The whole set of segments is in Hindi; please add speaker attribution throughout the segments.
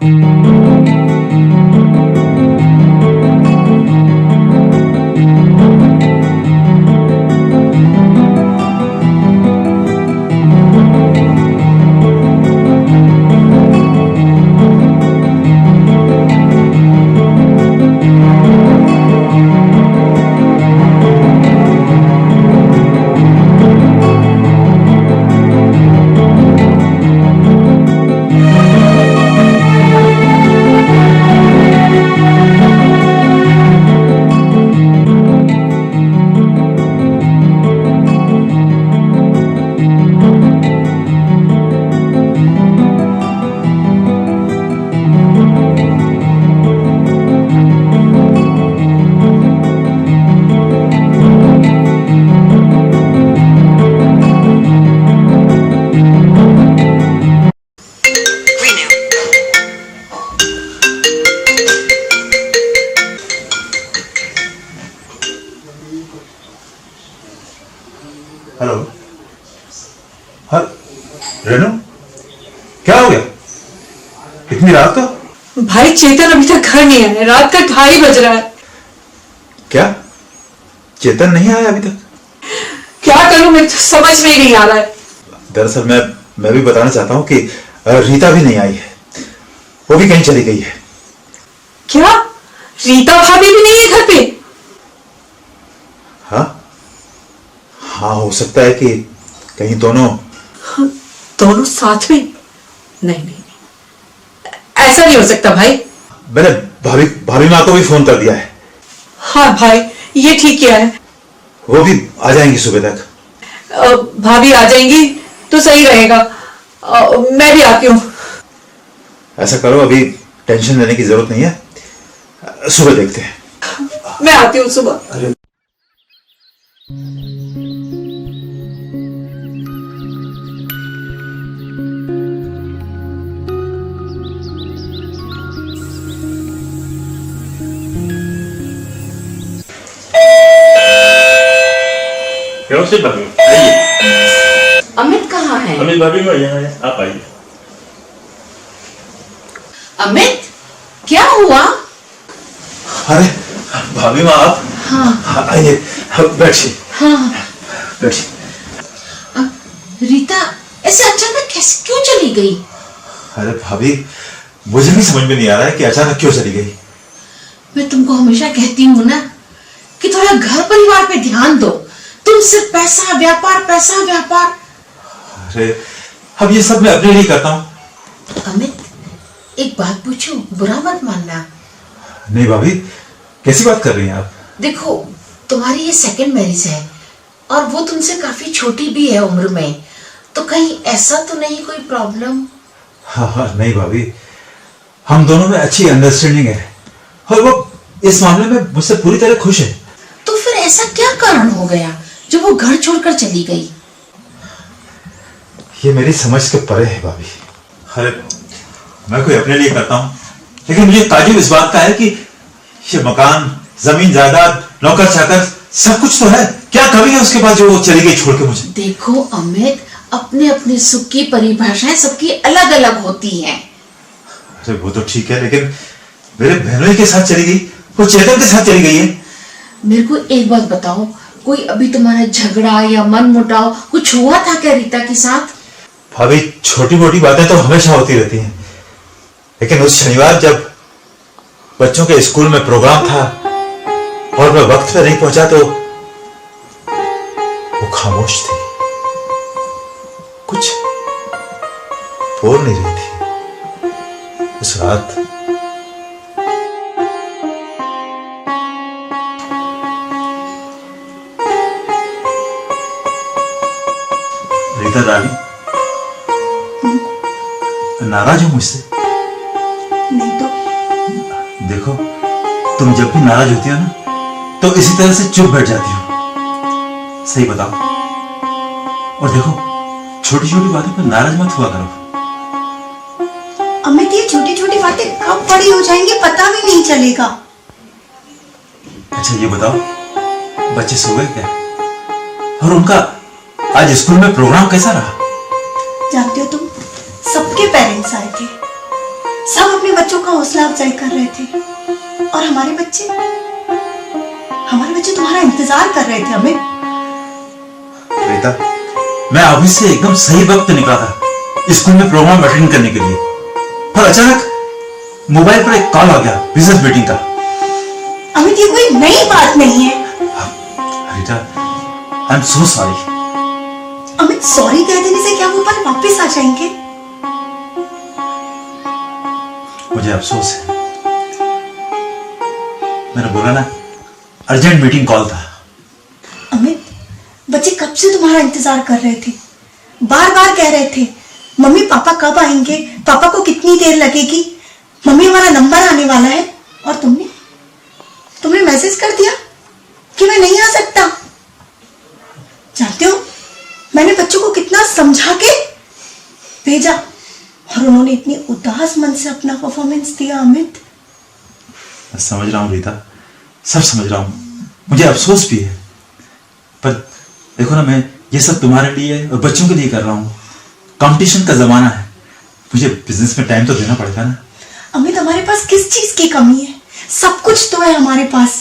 Speaker 1: हेलो। हाँ रेनू, क्या हो गया इतनी रात को?
Speaker 2: भाई चेतन अभी तक घर नहीं आया, रात का 2:30 बज रहा है।
Speaker 1: क्या चेतन नहीं आया अभी तक?
Speaker 2: क्या करूं, मैं तो समझ में ही नहीं आ रहा है।
Speaker 1: दरअसल मैं भी बताना चाहता हूँ कि रीता भी नहीं आई है, वो भी कहीं चली गई है।
Speaker 2: क्या रीता भाभी भी नहीं है घर पे?
Speaker 1: हाँ हाँ, हो सकता है कि कहीं दोनों
Speaker 2: साथ में? नहीं नहीं, ऐसा नहीं हो सकता भाई।
Speaker 1: मैंने भाभी माँ को भी फोन कर दिया है।
Speaker 2: हाँ भाई, ये ठीक किया है।
Speaker 1: वो भी आ जाएंगी सुबह तक।
Speaker 2: भाभी आ जाएंगी तो सही रहेगा। मैं भी आती हूँ।
Speaker 1: ऐसा करो, अभी टेंशन लेने की जरूरत नहीं है, सुबह देखते हैं।
Speaker 2: मैं आती हूँ सुबह।
Speaker 1: अरे
Speaker 3: व्यवस्थित भाभी आइए।
Speaker 4: अमित कहाँ है?
Speaker 3: अमित भाभी में यहाँ है, आप आइए।
Speaker 4: अमित क्या हुआ?
Speaker 1: अरे भाभी माँ आप?
Speaker 4: हाँ
Speaker 1: आइए, बैठिए।
Speaker 4: हाँ।
Speaker 1: बैठिए।
Speaker 4: रीता ऐसे अचानक कैसे क्यों चली गई?
Speaker 1: अरे भाभी, मुझे भी समझ में नहीं आ रहा है कि अचानक क्यों चली गई।
Speaker 4: मैं तुमको हमेशा कहती हूँ ना कि थोड़ा घर परिवार पे ध्यान दो। तुम सिर्फ पैसा व्यापार पैसा व्यापार।
Speaker 1: अरे अब ये सब मैं अपने लिए करता हूँ।
Speaker 4: अमित एक बात पूछूं, बुरा मत मानना।
Speaker 1: नहीं भाभी, कैसी बात कर रही हैं आप?
Speaker 4: देखो तुम्हारी ये सेकंड मैरिज है और वो तुमसे काफी छोटी भी है उम्र में, तो कहीं ऐसा तो नहीं कोई प्रॉब्लम?
Speaker 1: हाँ नहीं भाभी, हम दोनों में अच्छी अंडरस्टैंडिंग है और वो इस मामले में मुझसे पूरी तरह खुश है।
Speaker 4: तो फिर ऐसा क्या कारण हो गया जो वो घर छोड़कर चली गई?
Speaker 1: ये मेरी समझ के परे है भाभी। अरे मैं कोई अपने लिए करता हूँ, लेकिन मुझे ताज्जुब इस बात का है कि ये मकान, जमीन जायदाद, नौकर चाकर सब कुछ तो है, क्या कमी है उसके बाद जो वो चली गई छोड़ के मुझे?
Speaker 4: देखो अमित, अपने अपने सुख की परिभाषाएं सबकी अलग अलग होती हैं।
Speaker 1: अरे वो तो ठीक है, लेकिन मेरे बहनोई के साथ चली गई, वो चेतन के साथ चली गई है।
Speaker 4: मेरे को एक बात बताओ, कोई अभी तुम्हारा झगड़ा या मन मुटाव कुछ हुआ था क्या रीता के साथ?
Speaker 1: भाभी छोटी मोटी बातें तो हमेशा होती रहती हैं, लेकिन उस शनिवार जब बच्चों के स्कूल में प्रोग्राम था और मैं वक्त पे नहीं पहुंचा तो वो खामोश थी, कुछ बोल नहीं रही थी उस रात। रीता रानी, नाराज हो मुझसे?
Speaker 2: नहीं तो।
Speaker 1: देखो, तुम जब भी नाराज होती हो ना तो इसी तरह से चुप बैठ जाती हो, सही बताओ। और देखो, छोटी छोटी बातों पर नाराज मत हुआ करो।
Speaker 5: अमित ये छोटी छोटी बातें कब बड़ी हो जाएंगी पता भी नहीं चलेगा।
Speaker 1: अच्छा ये बताओ, बच्चे सो गए क्या? और उनका आज स्कूल में प्रोग्राम कैसा रहा?
Speaker 5: जानते हो तुम, सबके पेरेंट्स आए थे, सब अपने बच्चों का हौसला अफजाई कर रहे थे, और हमारे बच्चे तुम्हारा इंतजार कर रहे थे अमित।
Speaker 1: रीता, मैं ऑफिस से एकदम सही वक्त निकला था स्कूल में प्रोग्राम अटेंड करने के लिए, पर अचानक मोबाइल पर एक कॉल आ गया बिजनेस मीटिंग का।
Speaker 5: अमित, ये कोई नई बात नहीं है।
Speaker 1: Rita, I am so sorry.
Speaker 5: Amit, sorry कह देने से क्या वो पल वापस आ जाएंगे?
Speaker 1: मुझे अफसोस है, मैंने बोला ना, अर्जेंट मीटिंग कॉल था।
Speaker 5: अमित, बच्चे कब से तुम्हारा इंतजार कर रहे थे, बार बार कह रहे थे मम्मी पापा कब आएंगे, पापा को कितनी देर लगेगी, मम्मी हमारा नंबर आने वाला है, और तुमने मैसेज कर दिया कि मैं नहीं आ सकता। जानते हो मैंने बच्चों को कितना समझा के भेजा, और उन्होंने इतनी उदास मन से अपना परफॉर्मेंस दिया। अमित,
Speaker 1: मैं समझ रहा हूं रीता, सब समझ रहा हूं, मुझे अफसोस भी है, पर देखो ना, मैं ये सब तुम्हारे लिए और बच्चों के लिए कर रहा हूं। कंपटीशन का जमाना है, मुझे बिजनेस में टाइम तो देना पड़ेगा ना।
Speaker 5: अमित, हमारे पास किस चीज की कमी है? सब कुछ तो है हमारे पास,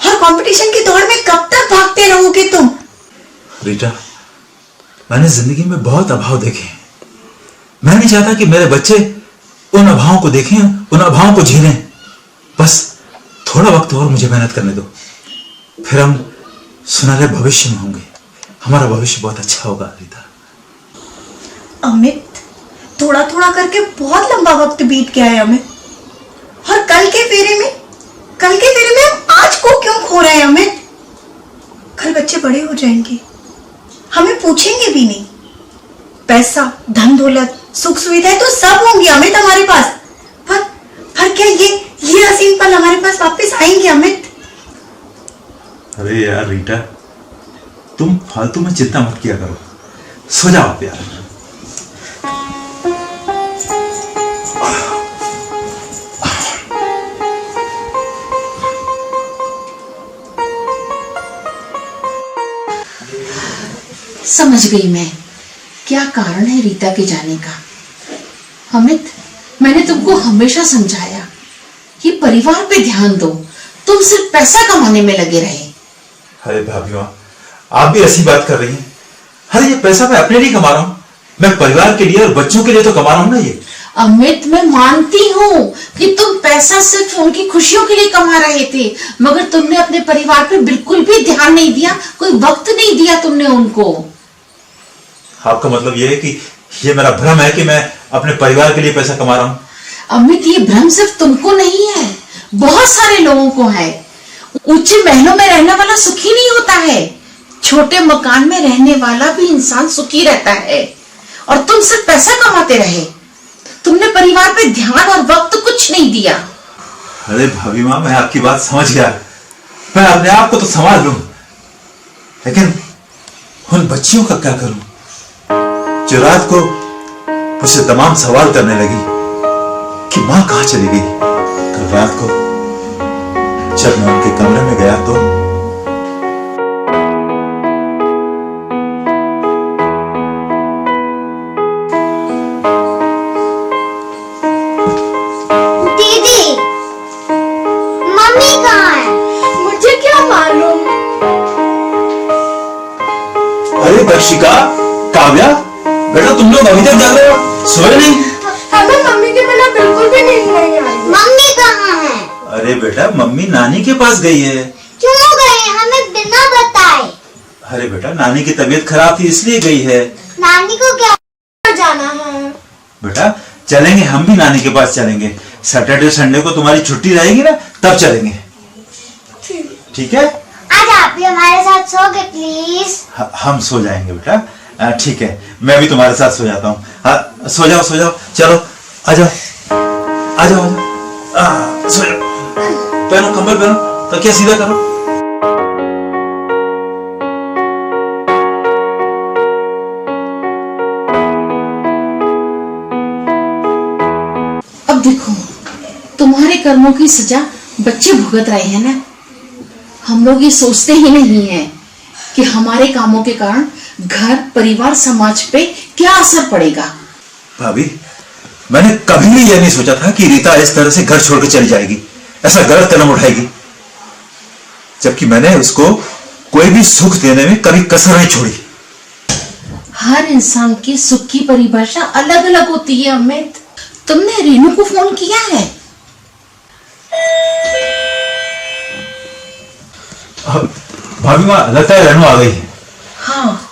Speaker 5: और कंपटीशन की दौड़ में कब तक भागते रहोगे तुम?
Speaker 1: रीटा, मैंने जिंदगी में बहुत अभाव देखे हैं, मैं नहीं चाहता कि मेरे बच्चे उन अभावों को देखें, उन अभावों को झेलें। बस थोड़ा वक्त और मुझे मेहनत करने दो, फिर हम सुनहरे भविष्य में होंगे, हमारा भविष्य बहुत अच्छा होगा। रीता,
Speaker 5: अमित, थोड़ा थोड़ा करके बहुत लंबा वक्त बीत गया है अमित, और कल के फेरे में हम आज को क्यों खो रहे हैं अमित? कल बच्चे बड़े हो जाएंगे, हमें पूछेंगे भी नहीं। पैसा, धन दौलत, सुख सुविधाएं तो सब होंगी अमित हमारे पास, पर क्या ये हसीन पल हमारे पास वापस आएंगे अमित?
Speaker 1: अरे यार रीटा, तुम फालतू में चिंता मत किया करो, सो जाओ आप यार।
Speaker 4: समझ गई मैं, क्या कारण है रीता के जाने का। अमित, मैंने तुमको हमेशा समझाया कि परिवार पे ध्यान दो, तुम सिर्फ पैसा कमाने में लगे रहे।
Speaker 1: अरे भाभी माँ, आप भी ऐसी बात कर रही हैं। अरे ये पैसा मैं अपने लिए कमा रहा हूँ, मैं परिवार के लिए और बच्चों के लिए तो कमा रहा हूँ ना ये।
Speaker 4: अमित, मैं मानती हूँ कि तुम पैसा सिर्फ उनकी खुशियों के लिए कमा रहे थे, मगर तुमने अपने परिवार पे बिल्कुल भी ध्यान नहीं दिया, कोई वक्त नहीं दिया तुमने उनको।
Speaker 1: आपका मतलब ये है कि ये मेरा भ्रम है कि मैं अपने परिवार के लिए पैसा कमा रहा हूँ?
Speaker 4: अमित, ये भ्रम सिर्फ तुमको नहीं है, बहुत सारे लोगों को है। ऊंचे महलों में रहने वाला सुखी नहीं होता है, छोटे मकान में रहने वाला भी इंसान सुखी रहता है। और तुम सिर्फ पैसा कमाते रहे, तुमने परिवार पे ध्यान और वक्त कुछ नहीं दिया।
Speaker 1: अरे भाभी माँ, मैं आपकी बात समझ गया, मैं अपने आप को तो संभाल लूं, लेकिन उन बच्चियों का क्या करूं जो रात को मुझसे तमाम सवाल करने लगी कि माँ कहाँ चली गई। कल रात को जब मैं उनके कमरे में गया तो
Speaker 6: दीदी, मम्मी कहाँ है? मुझे क्या मालूम।
Speaker 1: अरे दर्शिका, काव्या, बेटा तुम लोग अभी तक जाग रहे हो, सोए नहीं?
Speaker 6: हमें मम्मी के बिना बिल्कुल भी नींद नहीं आई। मम्मी कहाँ है?
Speaker 1: अरे बेटा, मम्मी नानी के पास गई है।
Speaker 6: क्यों गई? हमें बिना बताए।
Speaker 1: अरे बेटा, नानी की तबीयत खराब थी इसलिए गई है।
Speaker 6: नानी को क्या जाना है?
Speaker 1: बेटा चलेंगे, हम भी नानी के पास चलेंगे, सैटरडे संडे को तुम्हारी छुट्टी रहेगी ना, तब चलेंगे। ठीक है?
Speaker 6: आज आप भी हमारे साथ सोगे प्लीज।
Speaker 1: हम सो जाएंगे बेटा। ठीक है, मैं भी तुम्हारे साथ सो जाता हूँ। सो जाओ सो जाओ, चलो आ जाओ आ जाओ आ जाओ, सो जाओ। पहनो कंबल, पहनो, तकिया सीधा करो।
Speaker 4: अब देखो, तुम्हारे कर्मों की सजा बच्चे भुगत रहे हैं ना। हम लोग ये सोचते ही नहीं है कि हमारे कामों के कारण घर, परिवार, समाज पे क्या असर पड़ेगा।
Speaker 1: भाभी, मैंने कभी भी यह नहीं सोचा था कि रीता इस तरह से घर छोड़कर चली जाएगी, ऐसा गलत कदम उठाएगी, जबकि मैंने उसको कोई भी सुख देने में कभी कसर नहीं छोड़ी।
Speaker 4: हर इंसान की सुख की परिभाषा अलग अलग होती है अमित। तुमने रेनू को फोन किया है?
Speaker 1: भाभी माँ, लगता है रेनू आ गई है।
Speaker 4: हाँ।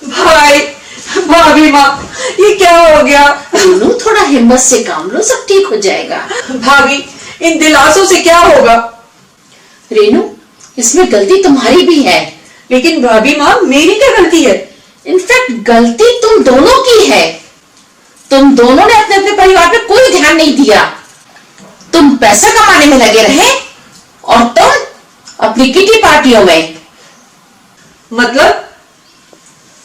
Speaker 2: भाई, भाभी माँ, ये क्या हो गया?
Speaker 4: रेनू थोड़ा हिम्मत से काम लो, सब ठीक हो जाएगा।
Speaker 2: भाभी, इन दिलासों से क्या होगा?
Speaker 4: रेनू, इसमें गलती तुम्हारी भी है।
Speaker 2: लेकिन भाभी माँ, मेरी क्या गलती है?
Speaker 4: इनफैक्ट गलती तुम दोनों की है। तुम दोनों ने अपने अपने परिवार पे कोई ध्यान नहीं दिया। तुम पैसा कमाने में लगे रहे और तुम अपनी किटी पार्टियों में।
Speaker 2: मतलब?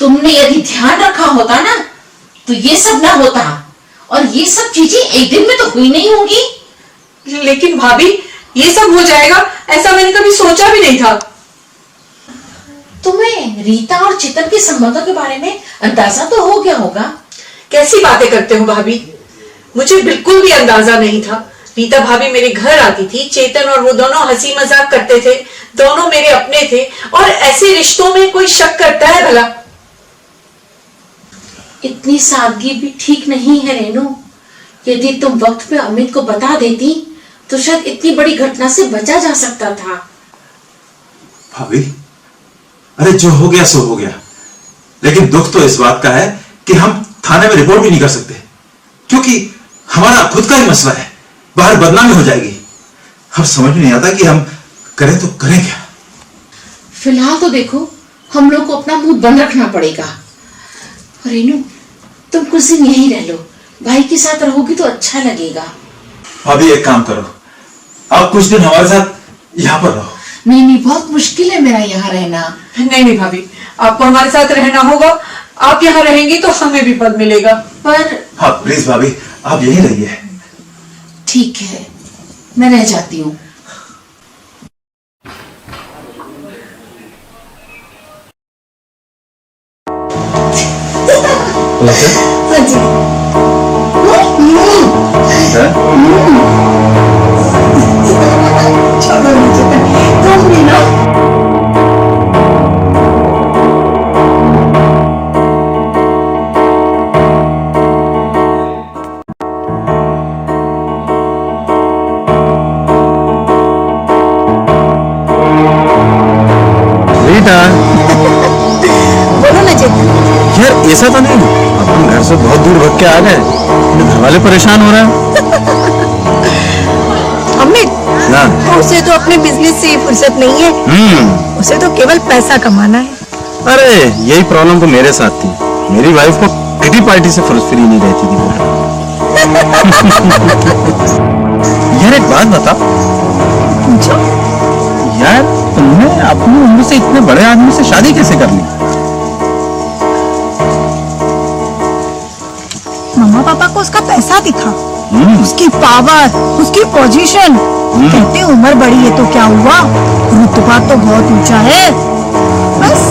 Speaker 4: तुमने यदि ध्यान रखा होता ना तो ये सब ना होता, और ये सब चीजें एक दिन में तो हुई नहीं होंगी।
Speaker 2: लेकिन भाभी, ये सब हो जाएगा ऐसा मैंने कभी सोचा भी नहीं था।
Speaker 4: तुम्हें रीता और चेतन के संबंधों के बारे में अंदाजा तो हो गया होगा।
Speaker 2: कैसी बातें करते हो भाभी? मुझे बिल्कुल भी अंदाजा नहीं था। रीता भाभी मेरे घर आती थी, चेतन और वो दोनों हंसी मजाक करते थे, दोनों मेरे अपने थे, और ऐसे रिश्तों में कोई शक करता है भला?
Speaker 4: इतनी सादगी भी ठीक नहीं है रेनू। यदि तुम वक्त पे अमित को बता देती तो शायद इतनी बड़ी घटना से बचा जा सकता था।
Speaker 1: भाभी, अरे जो हो गया सो हो गया, लेकिन दुख तो इस बात का है कि हम थाने में रिपोर्ट भी नहीं कर सकते, क्योंकि हमारा खुद का ही मसला है, बाहर बदनामी हो जाएगी। अब समझ में नहीं आता कि हम करें तो करें क्या।
Speaker 4: फिलहाल तो देखो, हम लोग को अपना मुंह बंद रखना पड़ेगा। रेनू, तुम कुछ दिन यहीं रह लो, भाई के साथ रहोगी तो अच्छा लगेगा।
Speaker 1: अभी एक काम करो, आप कुछ दिन हमारे साथ यहाँ पर रहो।
Speaker 4: नहीं नहीं, बहुत मुश्किल है मेरा यहाँ रहना।
Speaker 2: नहीं नहीं भाभी, आपको हमारे साथ रहना होगा। आप यहाँ रहेंगी तो हमें भी पद मिलेगा।
Speaker 4: पर
Speaker 1: हाँ प्लीज भाभी, आप यहीं रहिए।
Speaker 4: ठीक है, मैं रह जाती हूँ। हाँ जी। चलो नीचे तुम भी ना।
Speaker 5: बोलो ना चेतन।
Speaker 7: यार ऐसा तो नहीं, अपन घर से बहुत दूर भाग के आ गए, अपने घर वाले परेशान हो रहे हैं।
Speaker 5: अमित,
Speaker 7: हाँ।
Speaker 5: उसे तो अपने बिजनेस से फुर्सत नहीं है, उसे तो केवल पैसा कमाना है।
Speaker 7: अरे यही प्रॉब्लम तो मेरे साथ थी, मेरी वाइफ को किटी पार्टी से फुर्सत फ्री नहीं रहती थी। यार एक बात बता,
Speaker 5: पूछो।
Speaker 7: यार तुमने अपनी उम्र से इतने बड़े आदमी से शादी कैसे कर ली?
Speaker 5: मम्मा पापा को उसका पैसा दिखा, उसकी पावर, उसकी पोजीशन। कहते उम्र बड़ी है तो क्या हुआ, रुतबा तो बहुत ऊंचा है, बस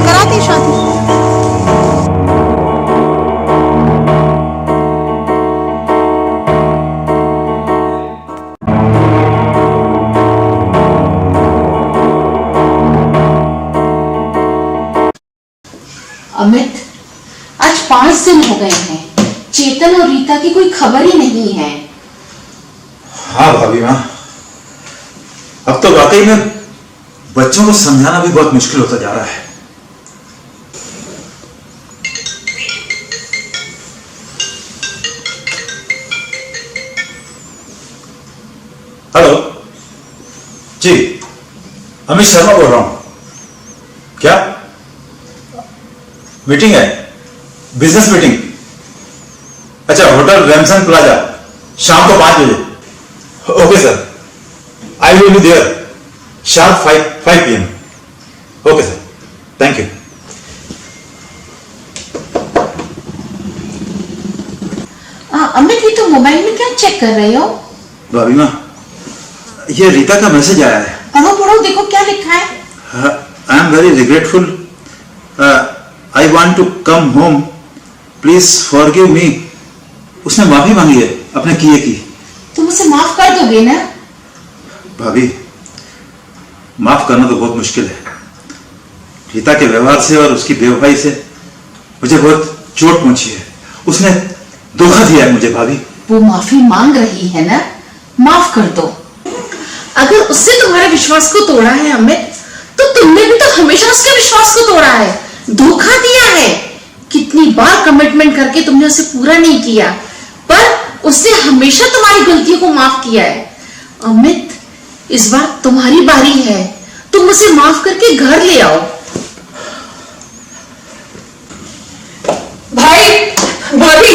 Speaker 5: करा दी शादी।
Speaker 4: अमित, आज 5 दिन हो गए हैं, चेतन और रीता की कोई खबर ही नहीं है।
Speaker 1: हाँ भाभी माँ, अब तो वाकई में बच्चों को समझाना भी बहुत मुश्किल होता जा रहा है। हेलो जी, अमित शर्मा बोल रहा हूं। क्या मीटिंग है? Business meeting? अच्छा, होटल रैमसन प्लाजा, शाम को 5 बजे। Okay sir, I will be there sharp 5 PM। Okay sir, thank you.
Speaker 4: Amit, ये तो मोबाइल में क्या चेक कर रहे हो?
Speaker 1: भाभी माँ, ये रीता का मैसेज आया है।
Speaker 4: पढ़ो पढ़ो, देखो क्या लिखा है।
Speaker 1: I am very regretful, I want to come home, please forgive me, उसने माफी मांगी है अपने किए की।
Speaker 4: तुम उसे माफ कर दोगे ना?
Speaker 1: भाभी, माफ करना तो बहुत मुश्किल है। रीता के व्यवहार से और उसकी बेवफाई से मुझे बहुत चोट पहुंची है। उसने धोखा दिया है मुझे भाभी।
Speaker 4: वो माफी मांग रही है ना, माफ कर दो। अगर उससे तुम्हारे विश्वास को तोड़ा है अमित, तो तुमने भी तो हमेशा उसके विश्वास को तोड़ा है, धोखा दिया है। कितनी बार कमिटमेंट करके तुमने उसे पूरा नहीं किया, पर उसने हमेशा तुम्हारी गलतियों को माफ किया है। अमित, इस बार तुम्हारी बारी है, तुम उसे माफ करके घर ले आओ।
Speaker 2: भाई, भाभी,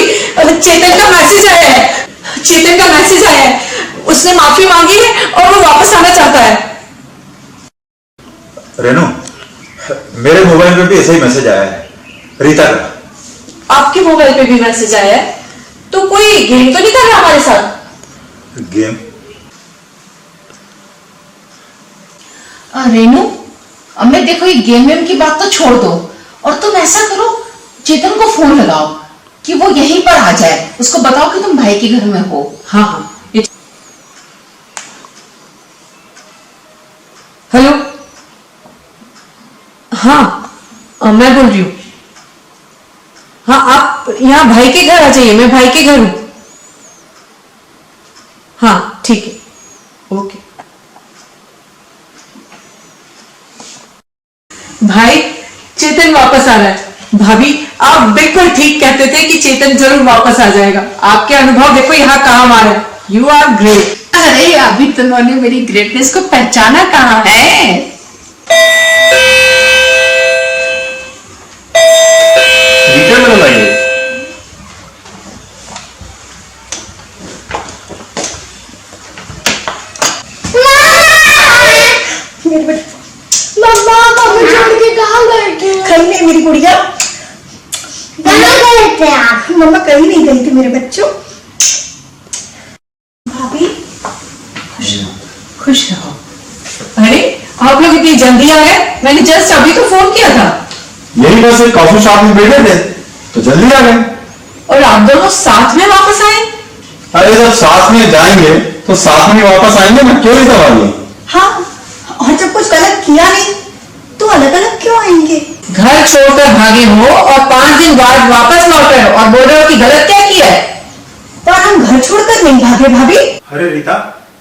Speaker 2: चेतन का मैसेज आया है। चेतन का मैसेज आया है। उसने माफी मांगी है और वो वापस आना चाहता है।
Speaker 1: रेनू, मेरे मोबाइल पे भी ऐसा ही मैसेज आया है रीता का।
Speaker 2: आपके मोबाइल पे भी मैसेज आया है? तो कोई गेम तो नहीं कर रहा हमारे साथ?
Speaker 1: गेम?
Speaker 4: रेनू, अमित देखो, ये गेम वेम की बात तो छोड़ दो, और तुम ऐसा करो, चेतन को फोन लगाओ कि वो यहीं पर आ जाए। उसको बताओ कि तुम भाई के घर में हो।
Speaker 2: हाँ हाँ। हेलो, हाँ, मैं बोल रही हूँ। हाँ, आप यहाँ भाई के घर आ जाइए, मैं भाई के घर हूं। हाँ ठीक है, ओके। भाई, चेतन वापस आ रहा है। भाभी, आप बिल्कुल ठीक कहते थे कि चेतन जरूर वापस आ जाएगा। आपके अनुभव देखो यहाँ काम आ रहा है। You are great.
Speaker 4: अरे अभी तुमने मेरी ग्रेटनेस को पहचाना कहाँ है?
Speaker 3: रीता में लगाइए।
Speaker 5: मेरे बेटे, मम्मा मम्मी छोड़ के कहाँ गए थे? कहीं नहीं मेरी गुड़िया। कहाँ गए थे आप? मम्मा कहीं नहीं गई थी मेरे बच्चों। भाभी,
Speaker 2: खुश रहो। अरे, आप लोग इतनी जल्दी आ गए? मैंने जस्ट अभी तो फोन किया था।
Speaker 7: यही बस एक कॉफी शॉप में बैठे थे तो जल्दी आ गए।
Speaker 2: और आप दोनों साथ में वापस आए?
Speaker 7: अरे जब साथ में जाएंगे तो साथ में वापस आएंगे ना, क्यों नहीं सवाल?
Speaker 5: हाँ, और जब कुछ गलत किया नहीं तो अलग अलग क्यों आएंगे?
Speaker 2: घर छोड़कर भागे हो और 5 दिन बाद वापस लौटे हो और बोल रहे हो कि गलत क्या किया है?
Speaker 5: पर हम घर छोड़कर नहीं भागे भाभी।
Speaker 1: अरे रीता,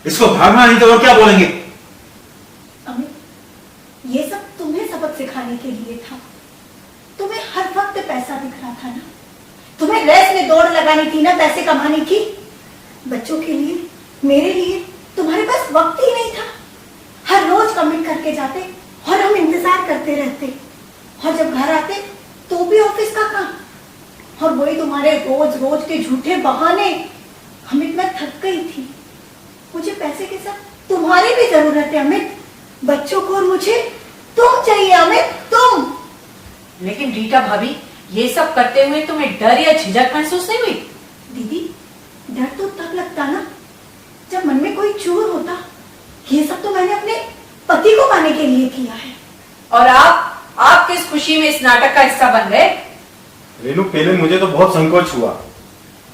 Speaker 1: इसको भागना नहीं तो और क्या बोलेंगे?
Speaker 5: अमित, ये सब तुम्हें सबक सिखाने के लिए था। तुम्हें हर वक्त पैसा दिख रहा था ना, तुम्हें रेस में दौड़ लगानी थी ना पैसे कमाने की। बच्चों के लिए, मेरे लिए तुम्हारे पास वक्त ही नहीं था। हर रोज कमिट करके जाते और हम इंतजार करते रहते, और जब घर आते तो भी ऑफिस का काम, और वही तुम्हारे रोज रोज के झूठे बहाने। अमित, मैं थक गई थी। मुझे पैसे के साथ तुम्हारी भी जरूरत है अमित। बच्चों को और मुझे तुम चाहिए अमित, तुम।
Speaker 2: लेकिन रीटा भाभी, ये सब करते हुए तुम्हें डर या झिझक महसूस नहीं हुई?
Speaker 5: दीदी, डर तो तब लगता ना जब मन में कोई चूर होता। ये सब तो मैंने अपने पति को पाने के लिए किया है।
Speaker 2: और आप किस खुशी में इस नाटक का हिस्सा बन गए?
Speaker 7: रेनू, पहले मुझे तो बहुत संकोच हुआ,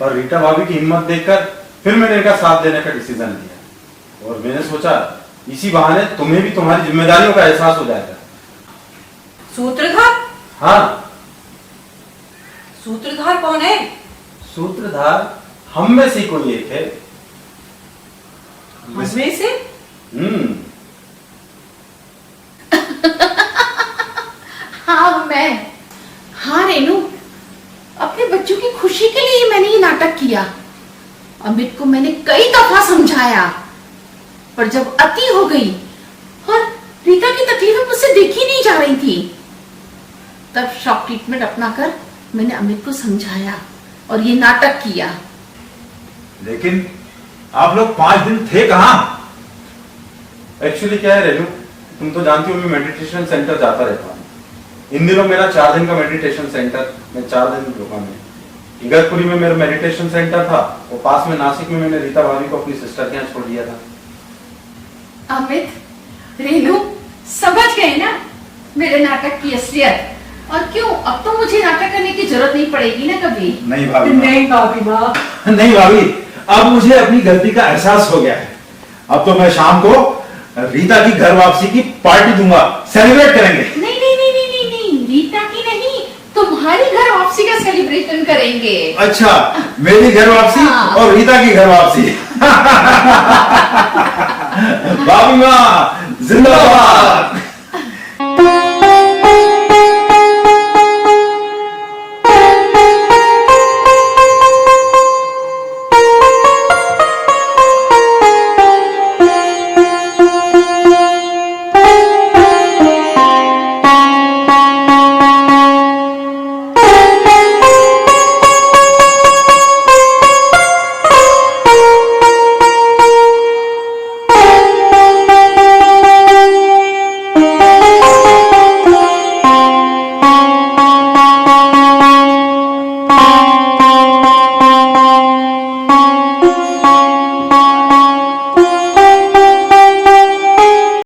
Speaker 7: पर रीता भाभी की हिम्मत देखकर फिर मैंने इनका साथ देने का डिसीजन लिया। और मैंने सोचा इसी बहाने तुम्हें भी तुम्हारी जिम्मेदारियों का एहसास हो जाएगा।
Speaker 2: सूत्रधार?
Speaker 7: हाँ।
Speaker 2: सूत्रधार कौन है?
Speaker 7: सूत्रधार हम में से कोई एक है।
Speaker 2: हम में से?
Speaker 4: हाँ मैं। हाँ रेनू, अपने बच्चों की खुशी के लिए मैंने ये नाटक किया। अमित को मैंने कई दफा समझाया, पर जब अति हो गई और रीता की तकलीफें मुझसे देखी नहीं जा रही थी, तब शॉक ट्रीटमेंट अपनाकर मैंने अमित को समझाया और ये नाटक किया।
Speaker 1: लेकिन आप लोग 5 दिन थे कहां?
Speaker 7: एक्चुअली क्या है रेनू, तुम तो जानती हो मैं मेडिटेशन सेंटर जाता रहता हूँ। इन दिनों मेरा 4 दिन का मेडिटेशन सेंटर, मैं 4 दिन रुका। मैं इगतपुरी में मेरा मेडिटेशन सेंटर था, और पास में नासिक में मैंने रीता भाभी को अपनी सिस्टर के यहाँ छोड़ दिया था।
Speaker 4: अमित, रेनू समझ गए ना मेरे नाटक की असलियत। और क्यों, अब तो मुझे नाटक करने की जरूरत नहीं पड़ेगी ना कभी।
Speaker 7: नहीं भाभी माँ।
Speaker 2: नहीं भाभी माँ,
Speaker 7: नहीं भाभी, अब मुझे अपनी गलती का एहसास हो गया है। अब तो मैं शाम को रीता की घर वापसी की पार्टी दूंगा, सेलिब्रेट करेंगे।
Speaker 4: नहीं नहीं नहीं नहीं नहीं नहीं, रीता की नहीं, तुम्हारी घर वापसी का सेलिब्रेशन करेंगे।
Speaker 7: अच्छा, मेरी घर वापसी
Speaker 4: हाँ।
Speaker 7: और रीता की घर वापसी। भाभी माँ जिंदाबाद।